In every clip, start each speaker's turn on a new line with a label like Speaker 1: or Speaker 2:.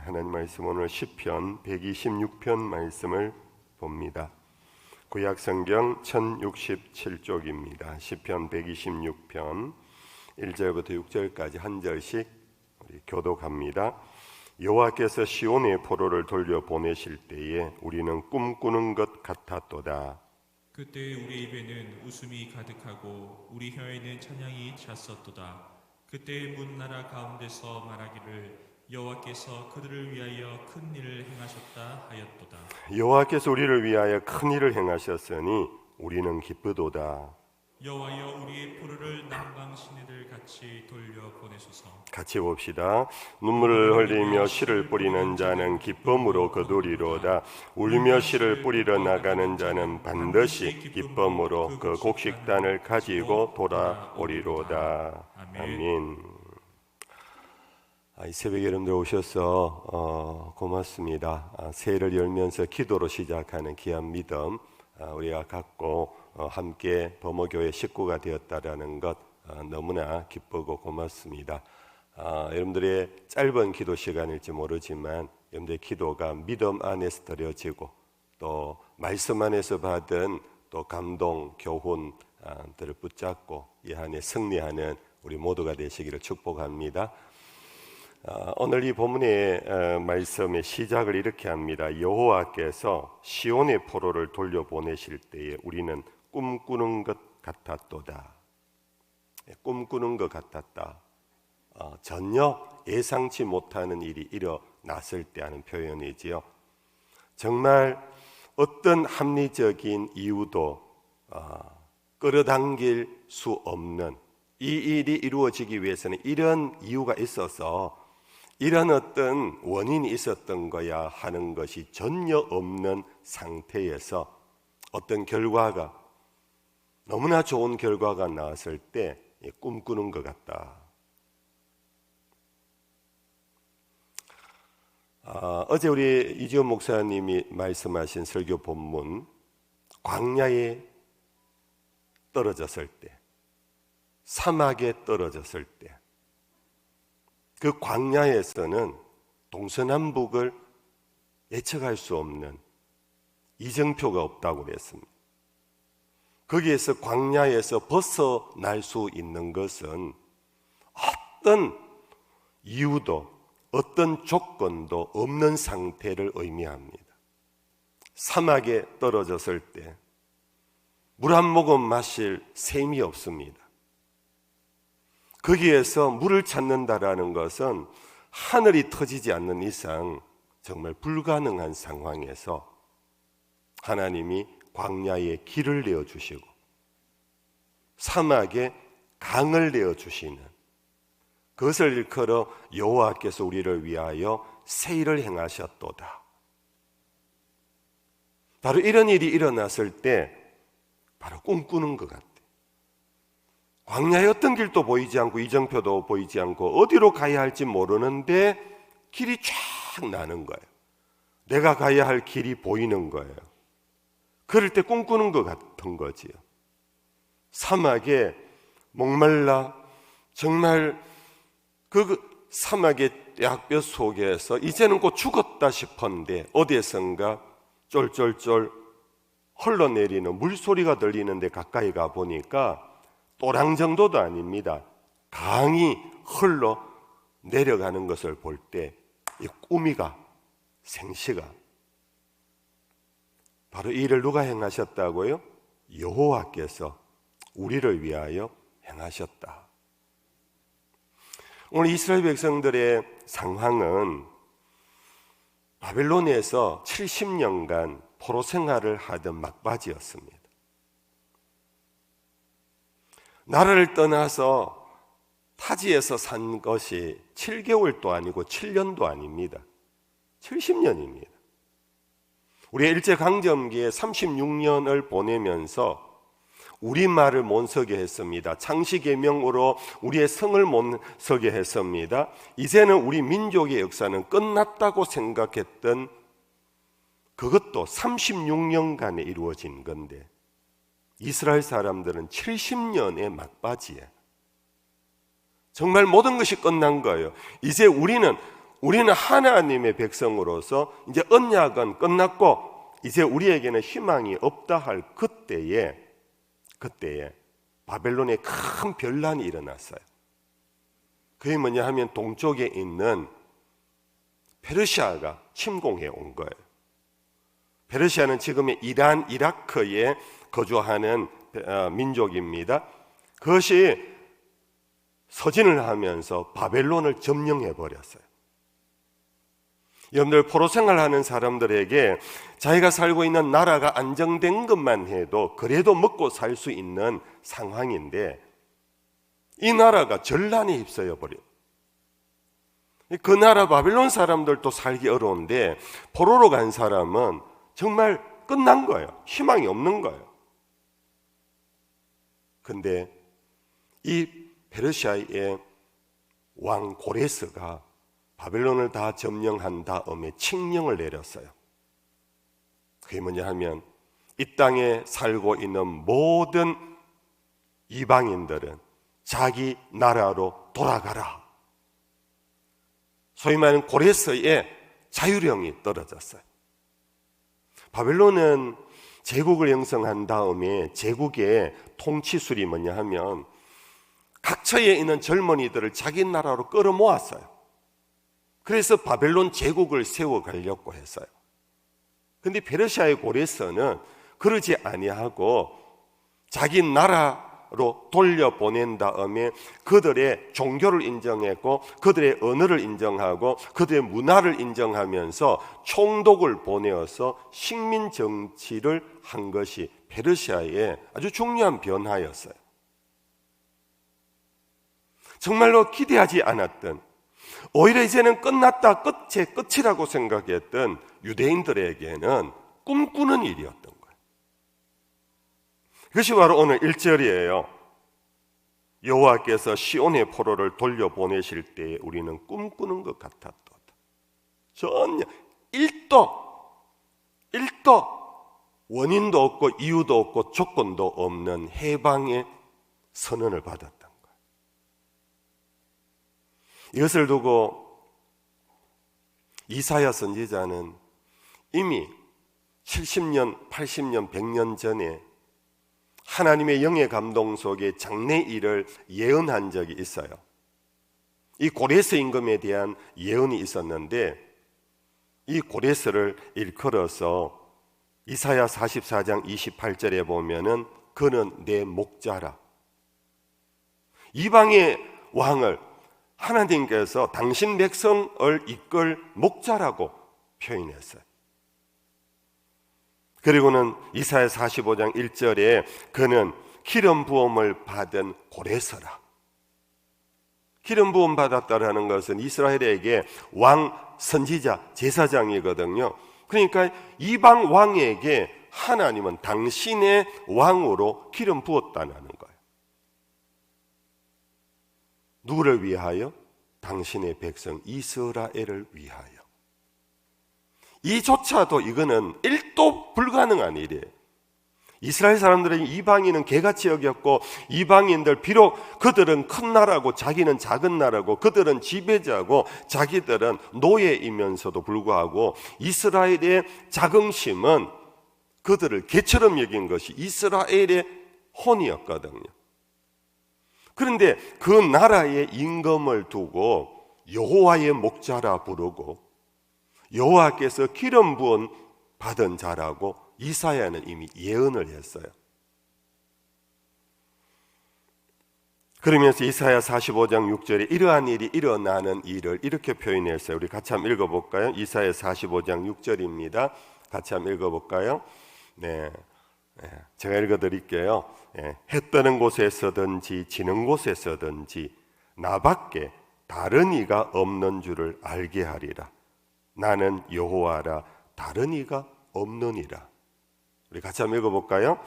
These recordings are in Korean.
Speaker 1: 하나님 말씀 오늘 시편 126편 말씀을 봅니다. 구약 성경 1067쪽입니다. 시편 126편 1절부터 6절까지 한 절씩 우리 교독합니다. 여호와께서 시온의 포로를 돌려 보내실 때에 우리는 꿈꾸는 것 같았도다.
Speaker 2: 그때 우리 입에는 웃음이 가득하고 우리 혀에는 찬양이 찼었도다. 그때 문 나라 가운데서 말하기를 여호와께서 그들을 위하여 큰 일을 행하셨다 하였도다.
Speaker 1: 여호와께서 우리를 위하여 큰 일을 행하셨으니 우리는 기쁘도다.
Speaker 2: 여호와여 우리의 포로를 남방 시내들 같이 돌려 보내소서.
Speaker 1: 같이 봅시다. 눈물을 흘리며 씨를 뿌리는 자는 기쁨으로 거두리로다. 울며 씨를 뿌리러 나가는 자는 반드시 기쁨으로 그 곡식단을 가지고 돌아오리로다. 아멘. 이 새벽에 여러분들 오셔서 고맙습니다. 새해를 열면서 기도로 시작하는 귀한 믿음 우리가 갖고 함께 범어교회 식구가 되었다라는 것 너무나 기쁘고 고맙습니다. 여러분들의 짧은 기도 시간일지 모르지만 여러분들의 기도가 믿음 안에서 드려지고 또 말씀 안에서 받은 또 감동, 교훈들을 붙잡고 이 안에 승리하는 우리 모두가 되시기를 축복합니다. 오늘 이 본문의 말씀의 시작을 이렇게 합니다. 여호와께서 시온의 포로를 돌려보내실 때에 우리는 꿈꾸는 것 같았도다. 꿈꾸는 것 같았다. 전혀 예상치 못하는 일이 일어났을 때 하는 표현이지요. 정말 어떤 합리적인 이유도 끌어당길 수 없는 이 일이 이루어지기 위해서는 이런 이유가 있어서 이런 어떤 원인이 있었던 거야 하는 것이 전혀 없는 상태에서 어떤 결과가 너무나 좋은 결과가 나왔을 때 꿈꾸는 것 같다. 어제 우리 이지원 목사님이 말씀하신 설교 본문 광야에 떨어졌을 때 사막에 떨어졌을 때 그 광야에서는 동서남북을 예측할 수 없는 이정표가 없다고 그랬습니다. 거기에서 광야에서 벗어날 수 있는 것은 어떤 이유도 어떤 조건도 없는 상태를 의미합니다. 사막에 떨어졌을 때 물 한 모금 마실 셈이 없습니다. 거기에서 물을 찾는다라는 것은 하늘이 터지지 않는 이상 정말 불가능한 상황에서 하나님이 광야에 길을 내어주시고 사막에 강을 내어주시는 그것을 일컬어 여호와께서 우리를 위하여 새 일을 행하셨도다. 바로 이런 일이 일어났을 때 바로 꿈꾸는 것 같아요. 광야에 어떤 길도 보이지 않고 이정표도 보이지 않고 어디로 가야 할지 모르는데 길이 쫙 나는 거예요. 내가 가야 할 길이 보이는 거예요. 그럴 때 꿈꾸는 것 같은 거지요. 사막에 목말라 정말 그 사막의 약볕 속에서 이제는 곧 죽었다 싶었는데 어디에선가 쫄쫄쫄 흘러내리는 물소리가 들리는데 가까이 가 보니까 또랑 정도도 아닙니다. 강이 흘러 내려가는 것을 볼 때 이 꾸미가 생시가 바로 이 일을 누가 행하셨다고요? 여호와께서 우리를 위하여 행하셨다. 오늘 이스라엘 백성들의 상황은 바벨론에서 70년간 포로 생활을 하던 막바지였습니다. 나라를 떠나서 타지에서 산 것이 7개월도 아니고 7년도 아닙니다. 70년입니다. 우리 일제강점기에 36년을 보내면서 우리말을 못 서게 했습니다. 창시개명으로 우리의 성을 못 서게 했습니다. 이제는 우리 민족의 역사는 끝났다고 생각했던 그것도 36년간에 이루어진 건데 이스라엘 사람들은 70년의 막바지에 정말 모든 것이 끝난 거예요. 이제 우리는 우리는 하나님의 백성으로서 이제 언약은 끝났고 이제 우리에게는 희망이 없다 할 그때에 바벨론에 큰 변란이 일어났어요. 그게 뭐냐 하면 동쪽에 있는 페르시아가 침공해 온 거예요. 페르시아는 지금의 이란, 이라크에 거주하는 민족입니다. 그것이 서진을 하면서 바벨론을 점령해 버렸어요. 여러분들 포로 생활하는 사람들에게 자기가 살고 있는 나라가 안정된 것만 해도 그래도 먹고 살 수 있는 상황인데 이 나라가 전란에 휩싸여 버려요. 그 나라 바벨론 사람들도 살기 어려운데 포로로 간 사람은 정말 끝난 거예요. 희망이 없는 거예요. 근데 이 페르시아의 왕 고레스가 바벨론을 다 점령한 다음에 칙령을 내렸어요. 그게 뭐냐 하면 이 땅에 살고 있는 모든 이방인들은 자기 나라로 돌아가라. 소위 말하는 고레스의 자유령이 떨어졌어요. 바벨론은 제국을 형성한 다음에 제국의 통치술이 뭐냐 하면 각처에 있는 젊은이들을 자기 나라로 끌어모았어요. 그래서 바벨론 제국을 세워가려고 했어요. 근데 페르시아의 고레스는 그러지 아니하고 자기 나라로 돌려보낸 다음에 그들의 종교를 인정했고 그들의 언어를 인정하고 그들의 문화를 인정하면서 총독을 보내어서 식민 정치를 한 것이 페르시아의 아주 중요한 변화였어요. 정말로 기대하지 않았던, 오히려 이제는 끝났다, 끝의 끝이라고 생각했던 유대인들에게는 꿈꾸는 일이었던 거예요. 그것이 바로 오늘 1절이에요. 여호와께서 시온의 포로를 돌려보내실 때에 우리는 꿈꾸는 것 같았도다. 전혀 1도 원인도 없고 이유도 없고 조건도 없는 해방의 선언을 받았던 거예요. 이것을 두고 이사야 선지자는 이미 70년, 80년, 100년 전에 하나님의 영의 감동 속에 장래일을 예언한 적이 있어요. 이 고레스 임금에 대한 예언이 있었는데 이 고레스를 일컬어서 이사야 44장 28절에 보면은 그는 내 목자라. 이방의 왕을 하나님께서 당신 백성을 이끌 목자라고 표현했어요. 그리고는 이사야 45장 1절에 그는 기름 부음을 받은 고레스라. 기름 부음 받았다라는 것은 이스라엘에게 왕, 선지자, 제사장이거든요. 그러니까 이방 왕에게 하나님은 당신의 왕으로 기름 부었다는 거예요. 누구를 위하여? 당신의 백성 이스라엘을 위하여. 이조차도 이거는 1도 불가능한 일이에요. 이스라엘 사람들은 이방인은 개같이 여겼고 이방인들 비록 그들은 큰 나라고 자기는 작은 나라고 그들은 지배자고 자기들은 노예이면서도 불구하고 이스라엘의 자긍심은 그들을 개처럼 여긴 것이 이스라엘의 혼이었거든요. 그런데 그 나라의 임금을 두고 여호와의 목자라 부르고 여호와께서 기름 부은 받은 자라고 이사야는 이미 예언을 했어요. 그러면서 이사야 45장 6절에 이러한 일이 일어나는 일을 이렇게 표현했어요. 우리 같이 한번 읽어볼까요? 이사야 45장 6절입니다. 같이 한번 읽어볼까요? 네, 제가 읽어드릴게요. 해 뜨는 곳에서든지 지는 곳에서든지 나밖에 다른 이가 없는 줄을 알게 하리라. 나는 여호와라, 다른 이가 없느니라. 우리 같이 한번 읽어볼까요?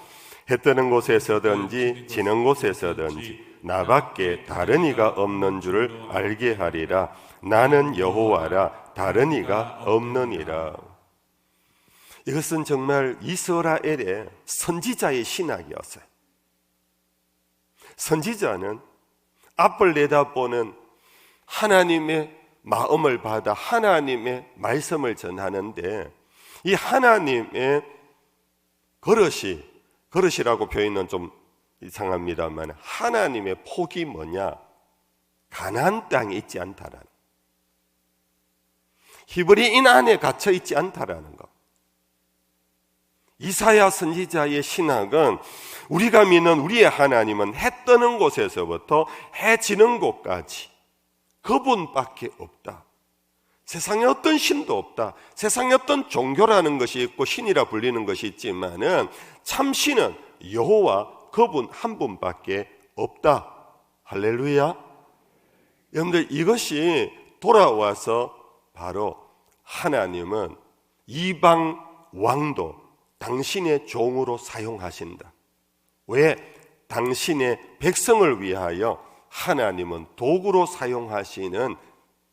Speaker 1: 해 뜨는 곳에서든지 지는 곳에서든지 나밖에 다른 이가 없는 줄을 알게 하리라. 나는 여호와라, 다른 이가 없느니라. 이것은 정말 이스라엘의 선지자의 신학이었어요. 선지자는 앞을 내다보는 하나님의 마음을 받아 하나님의 말씀을 전하는데, 이 하나님의 그릇이라고 표현은 좀 이상합니다만, 하나님의 폭이 뭐냐? 가나안 땅에 있지 않다라는, 히브리인 안에 갇혀 있지 않다라는 것. 이사야 선지자의 신학은 우리가 믿는 우리의 하나님은 해 뜨는 곳에서부터 해 지는 곳까지 그분밖에 없다. 세상에 어떤 신도 없다. 세상에 어떤 종교라는 것이 있고 신이라 불리는 것이 있지만은 참 신은 여호와 그분 한 분밖에 없다. 할렐루야. 여러분들, 이것이 돌아와서 바로 하나님은 이방 왕도 당신의 종으로 사용하신다. 왜? 당신의 백성을 위하여 하나님은 도구로 사용하시는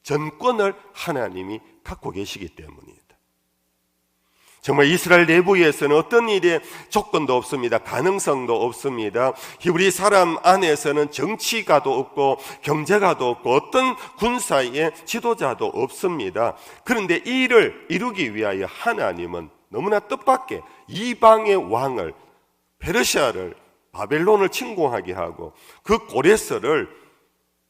Speaker 1: 전권을 하나님이 갖고 계시기 때문이다. 정말 이스라엘 내부에서는 어떤 일에 조건도 없습니다. 가능성도 없습니다. 히브리 사람 안에서는 정치가도 없고 경제가도 없고 어떤 군사의 지도자도 없습니다. 그런데 이 일을 이루기 위하여 하나님은 너무나 뜻밖의 이방의 왕을, 페르시아를, 바벨론을 침공하게 하고 그 고레스를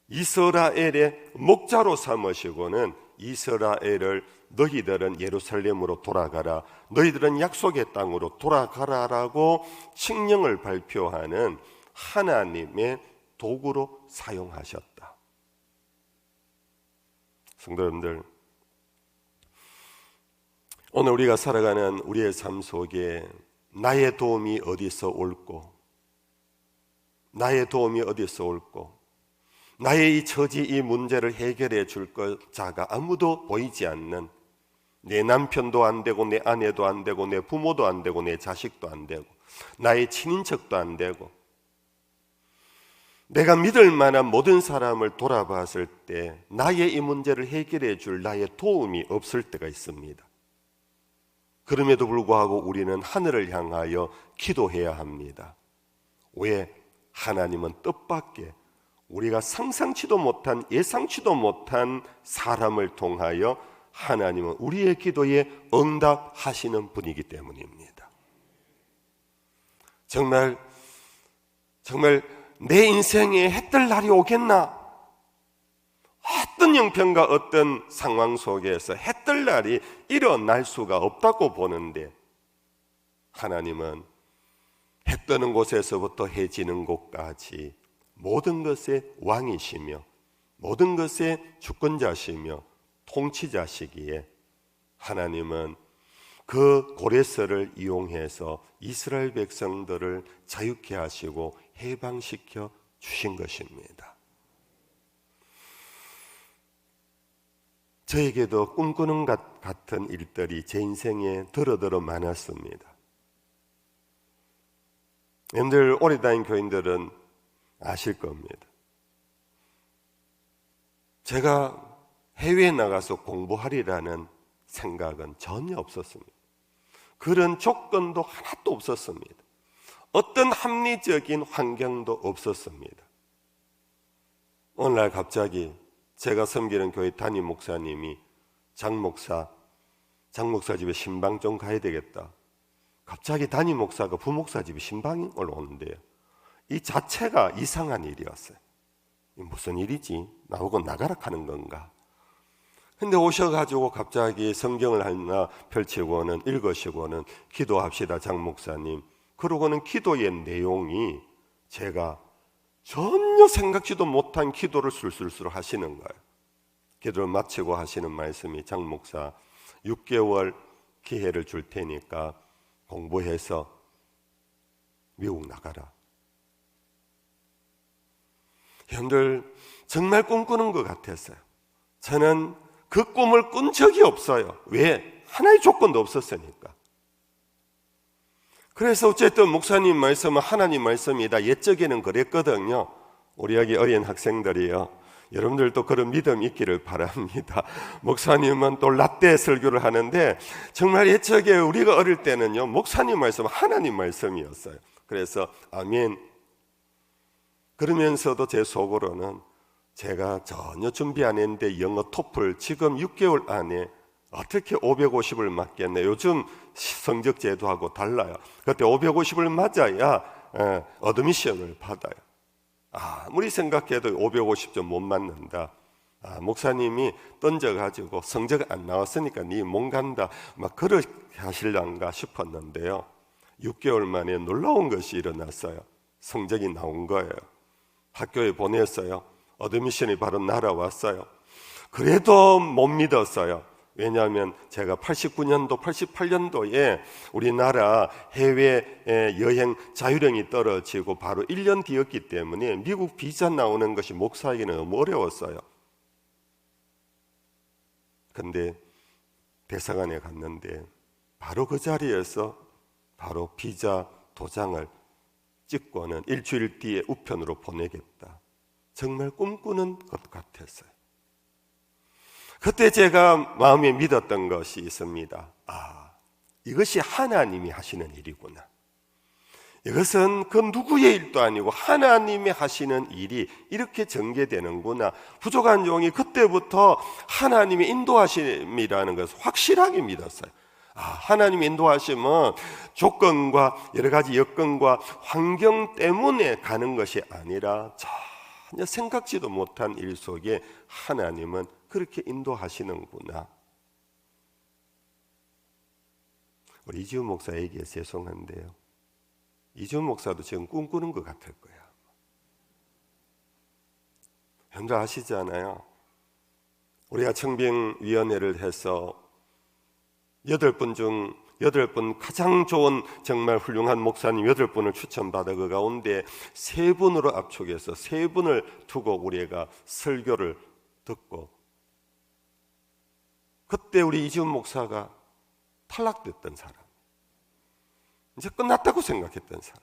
Speaker 1: 이스라엘의 목자로 삼으시고는 이스라엘을 너희들은 예루살렘으로 돌아가라, 너희들은 약속의 땅으로 돌아가라라고 칙령을 발표하는 하나님의 도구로 사용하셨다. 성도 여러분들, 오늘 우리가 살아가는 우리의 삶 속에 나의 도움이 어디서 올고, 나의 도움이 어디서 올고, 나의 이 처지, 이 문제를 해결해 줄 자가 아무도 보이지 않는, 내 남편도 안 되고 내 아내도 안 되고 내 부모도 안 되고 내 자식도 안 되고 나의 친인척도 안 되고, 내가 믿을 만한 모든 사람을 돌아봤을 때 나의 이 문제를 해결해 줄 나의 도움이 없을 때가 있습니다. 그럼에도 불구하고 우리는 하늘을 향하여 기도해야 합니다. 왜? 하나님은 뜻밖의, 우리가 상상치도 못한, 예상치도 못한 사람을 통하여 하나님은 우리의 기도에 응답하시는 분이기 때문입니다. 정말 내 인생에 해뜰 날이 오겠나? 어떤 형편과 어떤 상황 속에서 해뜰 날이 일어날 수가 없다고 보는데, 하나님은 해 뜨는 곳에서부터 해 지는 곳까지 모든 것의 왕이시며 모든 것의 주권자시며 통치자시기에, 하나님은 그 고레스를 이용해서 이스라엘 백성들을 자유케 하시고 해방시켜 주신 것입니다. 저에게도 꿈꾸는 것 같은 일들이 제 인생에 더러더러 많았습니다. 여러분들, 오래 다닌 교인들은 아실 겁니다. 제가 해외에 나가서 공부하리라는 생각은 전혀 없었습니다. 그런 조건도 하나도 없었습니다. 어떤 합리적인 환경도 없었습니다. 오늘날 갑자기 제가 섬기는 교회 담임 목사님이 장 목사 집에 신방 좀 가야 되겠다. 갑자기 담임 목사가 부목사 집에 신방을 오는데요. 이 자체가 이상한 일이었어요. 무슨 일이지? 나보고 나가라 하는 건가? 근데 오셔가지고 갑자기 성경을 하나 펼치고는 읽으시고는 기도합시다, 장 목사님. 그러고는 기도의 내용이 제가 전혀 생각지도 못한 기도를 술술술 하시는 거예요. 기도를 마치고 하시는 말씀이, 장 목사 6개월 기회를 줄 테니까 공부해서 미국 나가라. 여러분들, 정말 꿈꾸는 것 같았어요. 저는 그 꿈을 꾼 적이 없어요. 왜? 하나의 조건도 없었으니까. 그래서 어쨌든 목사님 말씀은 하나님 말씀이다. 옛적에는 그랬거든요. 우리 여기 어린 학생들이요, 여러분들도 그런 믿음이 있기를 바랍니다. 목사님은 또 라떼 설교를 하는데, 정말 옛적에 우리가 어릴 때는요, 목사님 말씀은 하나님 말씀이었어요. 그래서 아멘. 그러면서도 제 속으로는 제가 전혀 준비 안 했는데 영어 토플 지금 6개월 안에 어떻게 550을 맞겠네. 요즘 성적 제도하고 달라요. 그때 550을 맞아야 어드미션을 받아요. 아무리 생각해도 550점 못 맞는다. 목사님이 던져가지고 성적 안 나왔으니까 네 못 간다. 막 그렇게 하실란가 싶었는데요. 6개월 만에 놀라운 것이 일어났어요. 성적이 나온 거예요. 학교에 보냈어요. 어드미션이 바로 날아왔어요. 그래도 못 믿었어요. 왜냐하면 제가 89년도, 88년도에 우리나라 해외 여행 자율형이 떨어지고 바로 1년 뒤였기 때문에 미국 비자 나오는 것이 목사에게는 너무 어려웠어요. 근데 대사관에 갔는데 바로 그 자리에서 바로 비자 도장을 찍고는 일주일 뒤에 우편으로 보내겠다. 정말 꿈꾸는 것 같았어요. 그때 제가 마음에 믿었던 것이 있습니다. 이것이 하나님이 하시는 일이구나. 이것은 그 누구의 일도 아니고 하나님이 하시는 일이 이렇게 전개되는구나. 부족한 종이 그때부터 하나님의 인도하심이라는 것을 확실하게 믿었어요. 하나님의 인도하심은 조건과 여러 가지 여건과 환경 때문에 가는 것이 아니라 전혀 생각지도 못한 일 속에 하나님은 그렇게 인도하시는구나. 우리 이지훈 목사에게 죄송한데요. 이지훈 목사도 지금 꿈꾸는 것 같을 거야. 여러분들 아시잖아요. 우리가 청빙위원회를 해서 8분 중 8분 가장 좋은 정말 훌륭한 목사님 8분을 추천받아 그 가운데 3분으로 압축해서 3분을 두고 우리가 설교를 듣고 그때 우리 이지훈 목사가 탈락됐던 사람, 이제 끝났다고 생각했던 사람.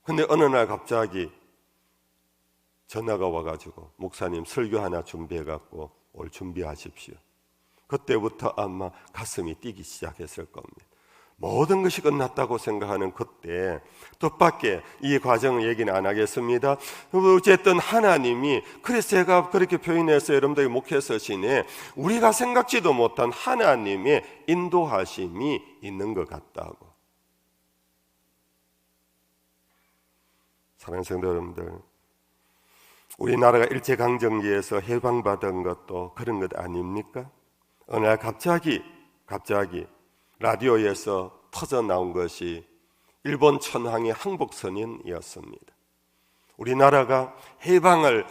Speaker 1: 근데 어느 날 갑자기 전화가 와가지고 목사님 설교 하나 준비해갖고 올 준비하십시오. 그때부터 아마 가슴이 뛰기 시작했을 겁니다. 모든 것이 끝났다고 생각하는 그때 뜻밖의 이 과정 얘기는 안 하겠습니다. 어쨌든 하나님이, 그래서 제가 그렇게 표현해서 여러분들이 목회서신에 우리가 생각지도 못한 하나님의 인도하심이 있는 것 같다고. 사랑하는 성도 여러분들, 우리나라가 일제강점기에서 해방받은 것도 그런 것 아닙니까? 어느 날 갑자기 라디오에서 터져 나온 것이 일본 천황의 항복선언이었습니다. 우리나라가 해방을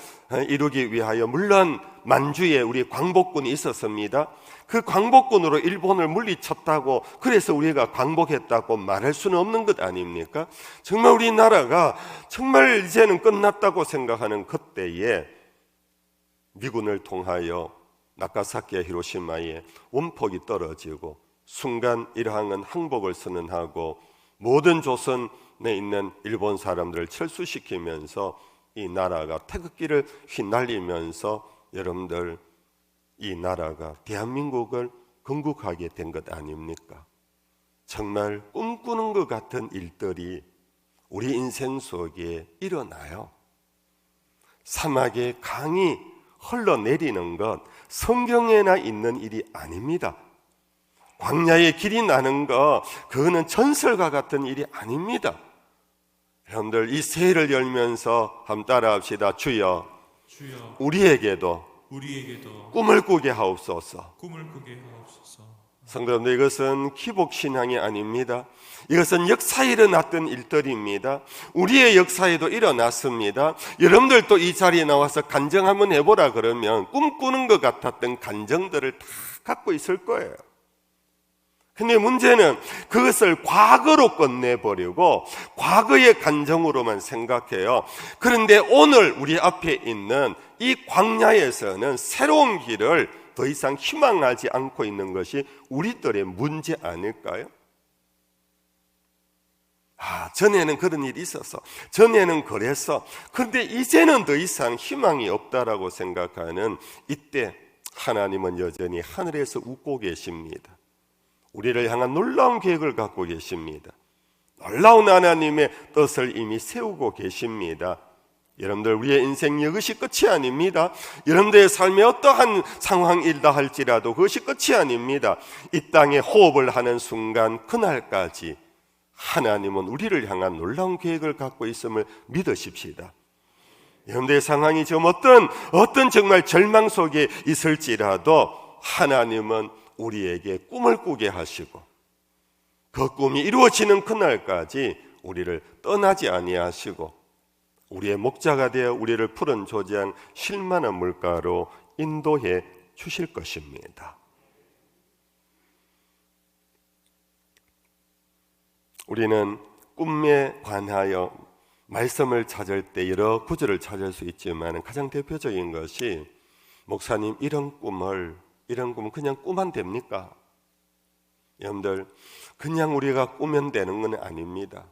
Speaker 1: 이루기 위하여 물론 만주에 우리 광복군이 있었습니다. 그 광복군으로 일본을 물리쳤다고, 그래서 우리가 광복했다고 말할 수는 없는 것 아닙니까? 정말 우리나라가 정말 이제는 끝났다고 생각하는 그때에 미군을 통하여 나가사키와 히로시마에 원폭이 떨어지고 순간 일항은 항복을 선언하고 모든 조선에 있는 일본 사람들을 철수시키면서 이 나라가 태극기를 휘날리면서 여러분들 이 나라가 대한민국을 건국하게 된 것 아닙니까? 정말 꿈꾸는 것 같은 일들이 우리 인생 속에 일어나요. 사막에 강이 흘러내리는 것 성경에나 있는 일이 아닙니다. 광야에 길이 나는 거 그거는 전설과 같은 일이 아닙니다. 여러분들 이 새해를 열면서 한번 따라합시다. 주여, 우리에게도 꿈을 꾸게 하옵소서. 성도 여러분들, 이것은 기복신앙이 아닙니다. 이것은 역사에 일어났던 일들입니다. 우리의 역사에도 일어났습니다. 여러분들도 이 자리에 나와서 간증 한번 해보라 그러면 꿈꾸는 것 같았던 간증들을 다 갖고 있을 거예요. 근데 문제는 그것을 과거로 끝내버리고 과거의 간증으로만 생각해요. 그런데 오늘 우리 앞에 있는 이 광야에서는 새로운 길을 더 이상 희망하지 않고 있는 것이 우리들의 문제 아닐까요? 전에는 그런 일이 있었어. 전에는 그랬어. 그런데 이제는 더 이상 희망이 없다라고 생각하는 이때 하나님은 여전히 하늘에서 웃고 계십니다. 우리를 향한 놀라운 계획을 갖고 계십니다. 놀라운 하나님의 뜻을 이미 세우고 계십니다. 여러분들, 우리의 인생 이것이 끝이 아닙니다. 여러분들의 삶의 어떠한 상황이다 할지라도 그것이 끝이 아닙니다. 이 땅에 호흡을 하는 순간 그날까지 하나님은 우리를 향한 놀라운 계획을 갖고 있음을 믿으십시다. 여러분들의 상황이 지금 어떤 정말 절망 속에 있을지라도 하나님은 우리에게 꿈을 꾸게 하시고 그 꿈이 이루어지는 그날까지 우리를 떠나지 아니하시고 우리의 목자가 되어 우리를 푸른 조지한 쉴만한 물가로 인도해 주실 것입니다. 우리는 꿈에 관하여 말씀을 찾을 때 여러 구절을 찾을 수 있지만 가장 대표적인 것이 목사님 이런 꿈은 그냥 꾸면 됩니까? 여러분들, 그냥 우리가 꾸면 되는 건 아닙니다.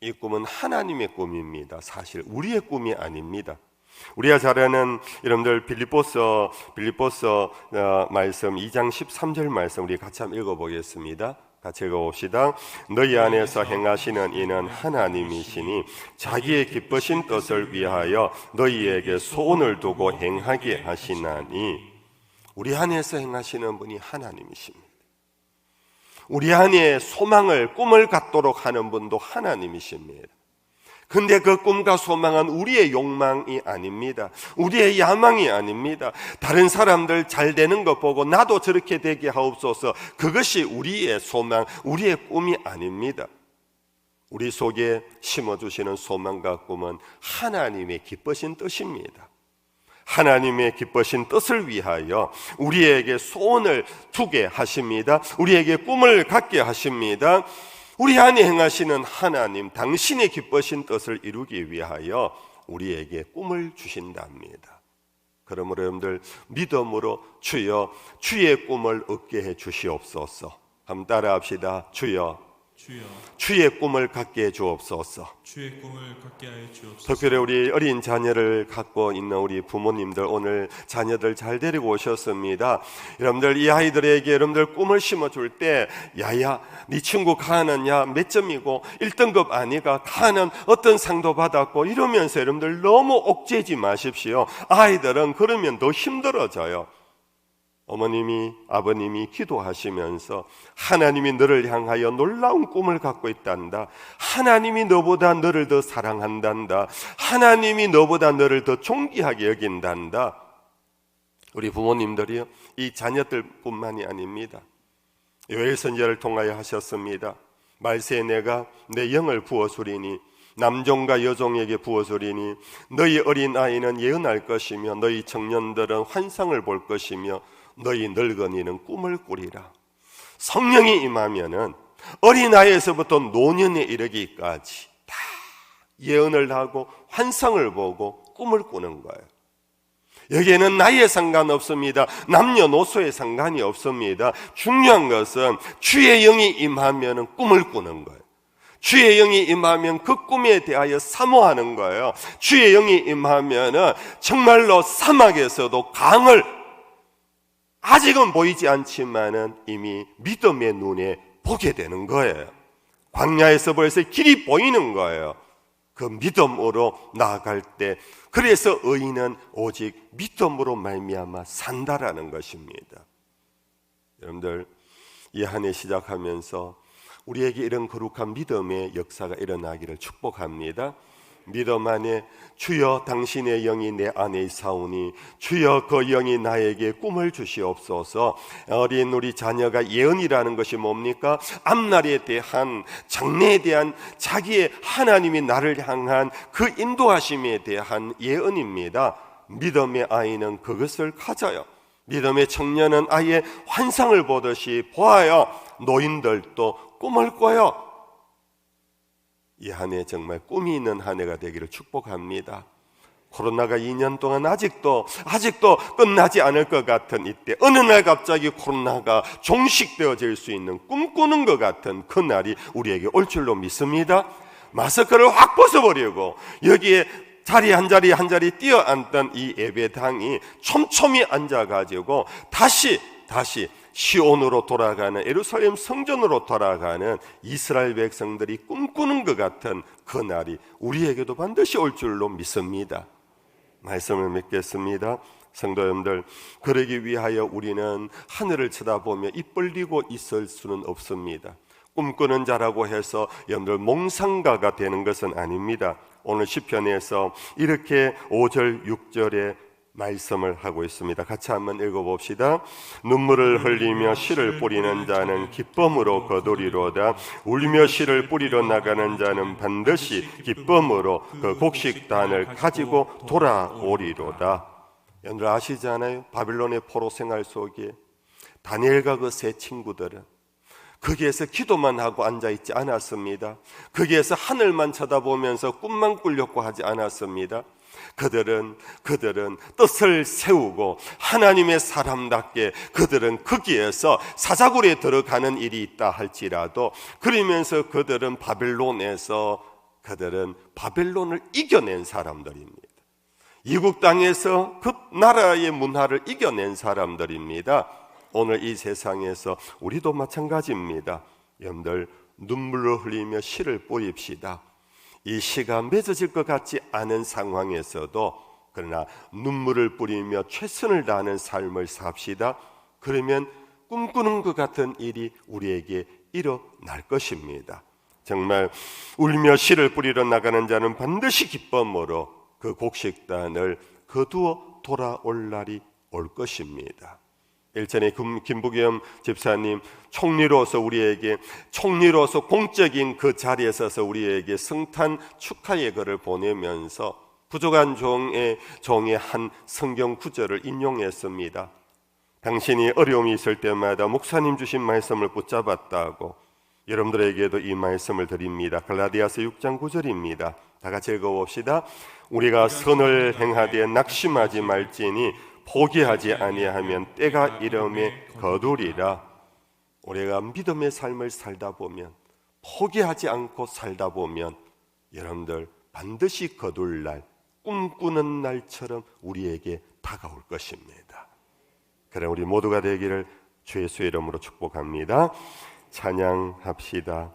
Speaker 1: 이 꿈은 하나님의 꿈입니다. 사실 우리의 꿈이 아닙니다. 우리가 잘 아는 여러분들 빌립보서 말씀 2장 13절 말씀 우리 같이 한번 읽어보겠습니다. 같이 읽어봅시다. 너희 안에서 행하시는 이는 하나님이시니 자기의 기쁘신 뜻을 위하여 너희에게 소원을 두고 행하게 하시나니. 우리 안에서 행하시는 분이 하나님이십니다. 우리 안에 소망을, 꿈을 갖도록 하는 분도 하나님이십니다. 근데 그 꿈과 소망은 우리의 욕망이 아닙니다. 우리의 야망이 아닙니다. 다른 사람들 잘 되는 것 보고 나도 저렇게 되게 하옵소서, 그것이 우리의 소망, 우리의 꿈이 아닙니다. 우리 속에 심어주시는 소망과 꿈은 하나님의 기쁘신 뜻입니다. 하나님의 기쁘신 뜻을 위하여 우리에게 소원을 두게 하십니다. 우리에게 꿈을 갖게 하십니다. 우리 안에 행하시는 하나님, 당신의 기쁘신 뜻을 이루기 위하여 우리에게 꿈을 주신답니다. 그러므로 여러분들, 믿음으로 주여 주의 꿈을 얻게 해 주시옵소서. 한번 따라합시다. 주여 주의 꿈을 갖게 해 주옵소서.
Speaker 2: 주의 꿈을 갖게 하여 주옵소서.
Speaker 1: 특별히 우리 어린 자녀를 갖고 있는 우리 부모님들, 오늘 자녀들 잘 데리고 오셨습니다. 여러분들, 이 아이들에게 여러분들 꿈을 심어줄 때, 야야 네 친구 가은은 몇 점이고 1등급 아니가, 가은은 어떤 상도 받았고 이러면서 여러분들 너무 옥죄지 마십시오. 아이들은 그러면 더 힘들어져요. 어머님이, 아버님이 기도하시면서 하나님이 너를 향하여 놀라운 꿈을 갖고 있단다, 하나님이 너보다 너를 더 사랑한단다, 하나님이 너보다 너를 더 존귀하게 여긴단다. 우리 부모님들이요, 이 자녀들뿐만이 아닙니다. 요엘 선지자를 통하여 하셨습니다. 말세에 내가 내 영을 부어주리니 남종과 여종에게 부어주리니 너희 어린아이는 예언할 것이며 너희 청년들은 환상을 볼 것이며 너희 늙은이는 꿈을 꾸리라. 성령이 임하면은 어린아이에서부터 노년에 이르기까지 다 예언을 하고 환상을 보고 꿈을 꾸는 거예요. 여기에는 나이에 상관없습니다. 남녀노소에 상관이 없습니다. 중요한 것은 주의 영이 임하면은 꿈을 꾸는 거예요. 주의 영이 임하면 그 꿈에 대하여 사모하는 거예요. 주의 영이 임하면은 정말로 사막에서도 강을, 아직은 보이지 않지만은 이미 믿음의 눈에 보게 되는 거예요. 광야에서 벌써 길이 보이는 거예요. 그 믿음으로 나아갈 때, 그래서 의인은 오직 믿음으로 말미암아 산다라는 것입니다. 여러분들, 이 한 해 시작하면서 우리에게 이런 거룩한 믿음의 역사가 일어나기를 축복합니다. 믿음 안에 주여 당신의 영이 내 안에 있사오니 주여 그 영이 나에게 꿈을 주시옵소서. 어린 우리 자녀가 예언이라는 것이 뭡니까? 앞날에 대한, 장래에 대한 자기의, 하나님이 나를 향한 그 인도하심에 대한 예언입니다. 믿음의 아이는 그것을 가져요. 믿음의 청년은 아예 환상을 보듯이 보아요. 노인들도 꿈을 꿔요. 이 한 해 정말 꿈이 있는 한 해가 되기를 축복합니다. 코로나가 2년 동안 아직도 끝나지 않을 것 같은 이때, 어느 날 갑자기 코로나가 종식되어질 수 있는, 꿈꾸는 것 같은 그날이 우리에게 올 줄로 믿습니다. 마스크를 확 벗어버리고 여기에 자리 한 자리 뛰어앉던 이 예배당이 촘촘히 앉아가지고 다시 시온으로 돌아가는, 예루살렘 성전으로 돌아가는 이스라엘 백성들이 꿈꾸는 것 같은 그날이 우리에게도 반드시 올 줄로 믿습니다. 말씀을 맺겠습니다. 성도 여러분들, 그러기 위하여 우리는 하늘을 쳐다보며 입 벌리고 있을 수는 없습니다. 꿈꾸는 자라고 해서 여러분들 몽상가가 되는 것은 아닙니다. 오늘 시편에서 이렇게 5절 6절에 말씀을 하고 있습니다. 같이 한번 읽어봅시다. 눈물을 흘리며 씨를 뿌리는 자는 기쁨으로 거두리로다. 울며 씨를 뿌리러 나가는 자는 반드시 기쁨으로 그 곡식단을 가지고 돌아오리로다. 여러분 아시잖아요? 바빌론의 포로 생활 속에 다니엘과 그 세 친구들은 거기에서 기도만 하고 앉아있지 않았습니다. 거기에서 하늘만 쳐다보면서 꿈만 꾸려고 하지 않았습니다. 그들은 뜻을 세우고 하나님의 사람답게 그들은 거기에서 사자굴에 들어가는 일이 있다 할지라도 그러면서 그들은 바벨론을 이겨낸 사람들입니다. 이국 땅에서 그 나라의 문화를 이겨낸 사람들입니다. 오늘 이 세상에서 우리도 마찬가지입니다. 여러분들 눈물을 흘리며 씨를 뿌립시다. 이 씨가 맺어질 것 같지 않은 상황에서도 그러나 눈물을 뿌리며 최선을 다하는 삶을 삽시다. 그러면 꿈꾸는 것 같은 일이 우리에게 일어날 것입니다. 정말 울며 씨를 뿌리러 나가는 자는 반드시 기쁨으로 그 곡식단을 거두어 돌아올 날이 올 것입니다. 일전에 김부겸 집사님 총리로서 공적인 그 자리에 서서 우리에게 성탄 축하 예거를 보내면서 부족한 종의 한 성경 구절을 인용했습니다. 당신이 어려움이 있을 때마다 목사님 주신 말씀을 붙잡았다고 여러분들에게도 이 말씀을 드립니다. 갈라디아서 6장 9절입니다. 다 같이 읽어봅시다. 우리가 선을 행하되 낙심하지 말지니 포기하지 아니하면 때가 이름에 거두리라. 우리가 믿음의 삶을 살다 보면, 포기하지 않고 살다 보면 여러분들 반드시 거둘 날, 꿈꾸는 날처럼 우리에게 다가올 것입니다. 그래 우리 모두가 되기를 주 예수의 이름으로 축복합니다. 찬양합시다.